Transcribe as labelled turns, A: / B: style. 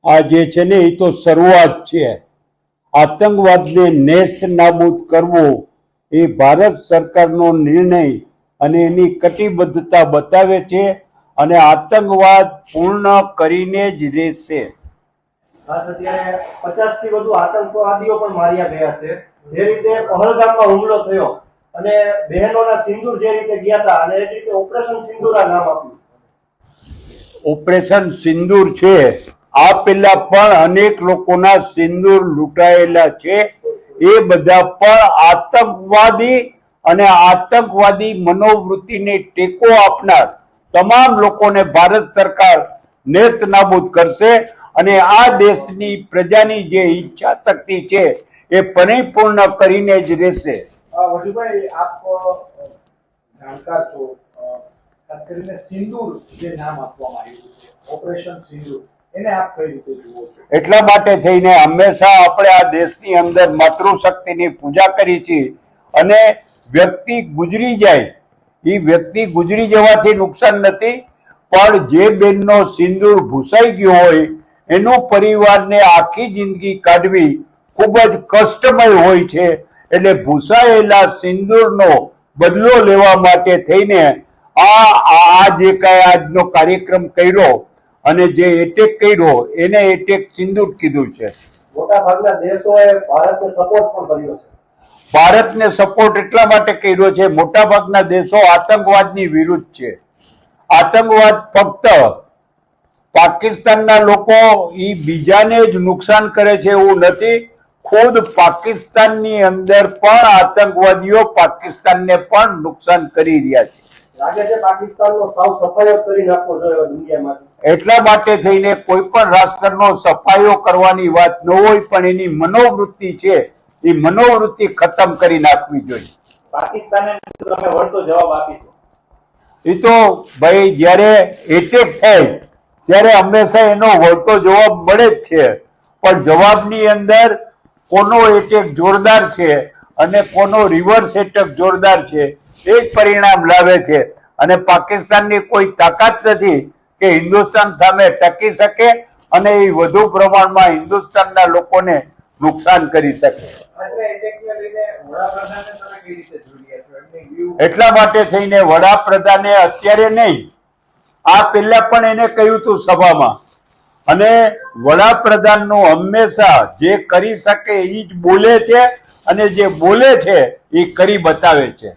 A: આ જે છે ને એ તો શરૂઆત છે. આતંકવાદને નેસ્ત નાબૂદ કરવો એ ભારત સરકારનો નિર્ણય અને એની કટિબદ્ધતા બતાવે છે અને આતંકવાદ પૂર્ણ કરીને જ રહેશે.
B: ખાસ અત્યારે 50 થી વધુ આતંકવાદીઓ પણ માર્યા ગયા છે. જે રીતે પહલગામમાં હુમલો થયો અને બહેનોના સિંદૂર જે રીતે ગયા હતા અને એ જ રીતે ઓપરેશન સિંદૂરા નામ આપ્યું.
A: ઓપરેશન સિંદૂર છે, આ પહેલા પણ અનેક લોકોના સિંદૂર લૂંટાયેલા છે. એ બધા પણ આતંકવાદી અને આતંકવાદી મનોવૃત્તિને ટેકો આપનાર તમામ લોકોને ભારત સરકાર નેસ્ત નાબૂદ કરશે અને આ દેશની પ્રજાની જે ઈચ્છા શક્તિ છે એ પરિપૂર્ણ કરીને જ રહેશે.
C: વજુભાઈ, આપ જાણકાર છો, ખાસ કરીને સિંદૂર જે નામ આપવામાં આવ્યું છે ઓપરેશન સિંદૂર, એને આપ કઈ રીતે જુઓ છો?
A: એટલા માટે થઈને હંમેશા આપણે આ દેશની અંદર માતૃશક્તિની પૂજા કરી છે અને વ્યક્તિ ગુજરી જાય, એ વ્યક્તિ ગુજરી જવાથી નુકસાન નથી, પણ જે બેનનો સિંદૂર ભૂસાઈ ગયો હોય એનો પરિવારને આખી જિંદગી કાઢવી ખૂબ જ કષ્ટમય હોય છે. એટલે ભૂસાયેલા સિંદૂરનો બદલો લેવા માટે થઈને આ જે કાંઈ આજનો કાર્યક્રમ કર્યો અને જે એટેક કર્યો એને એટેક સિંદૂર કીધું છે.
B: મોટા ભાગના દેશોએ ભારતને સપોર્ટ પણ કર્યો છે.
A: ભારતને સપોર્ટ એટલા માટે કર્યો છે, મોટા ભાગના દેશો આતંકવાદની વિરુદ્ધ છે. આતંકવાદ ફક્ત પાકિસ્તાનના લોકો એ બીજાને જ નુકસાન કરે છે એવું નથી, ખુદ પાકિસ્તાનની અંદર પણ આતંકવાદીઓ પાકિસ્તાનને પણ નુકસાન કરી રહ્યા છે.
B: લાગે છે પાકિસ્તાનનો સાવ સફાયો કરી નાખવો જોઈએ દુનિયામાંથી.
A: એટલા માટે થઈને કોઈ પણ રાષ્ટ્રનો સફાયો કરવાની વાત ન હોય, પણ એની મનોવૃત્તિ છે એ મનોવૃત્તિ ખતમ કરી નાખવી જોઈએ.
C: પાકિસ્તાને તમે વળતો જવાબ આપીશું.
A: એ તો ભાઈ જ્યારે એટેક થાય ત્યારે હંમેશા એનો વળતો જવાબ મળે જ છે, પણ જવાબની અંદર કોનો એટેક જોરદાર છે અને કોનો રિવર્સ એટેક જોરદાર છે એ જ પરિણામ લાવે છે. અને પાકિસ્તાનની કોઈ તાકાત નથી કે હિન્દુસ્તાન સામે ટકી શકે અને એ વધુ પ્રમાણમાં હિન્દુસ્તાનના લોકોને નુકસાન કરી શકે. એટલા માટે થઈને વડાપ્રધાને અત્યારે નહીં, આ પહેલા પણ એને કહ્યું હતું સભામાં, અને વડાપ્રધાનનું હંમેશા જે કરી શકે એ જ બોલે છે અને જે બોલે છે એ કરી બતાવે છે.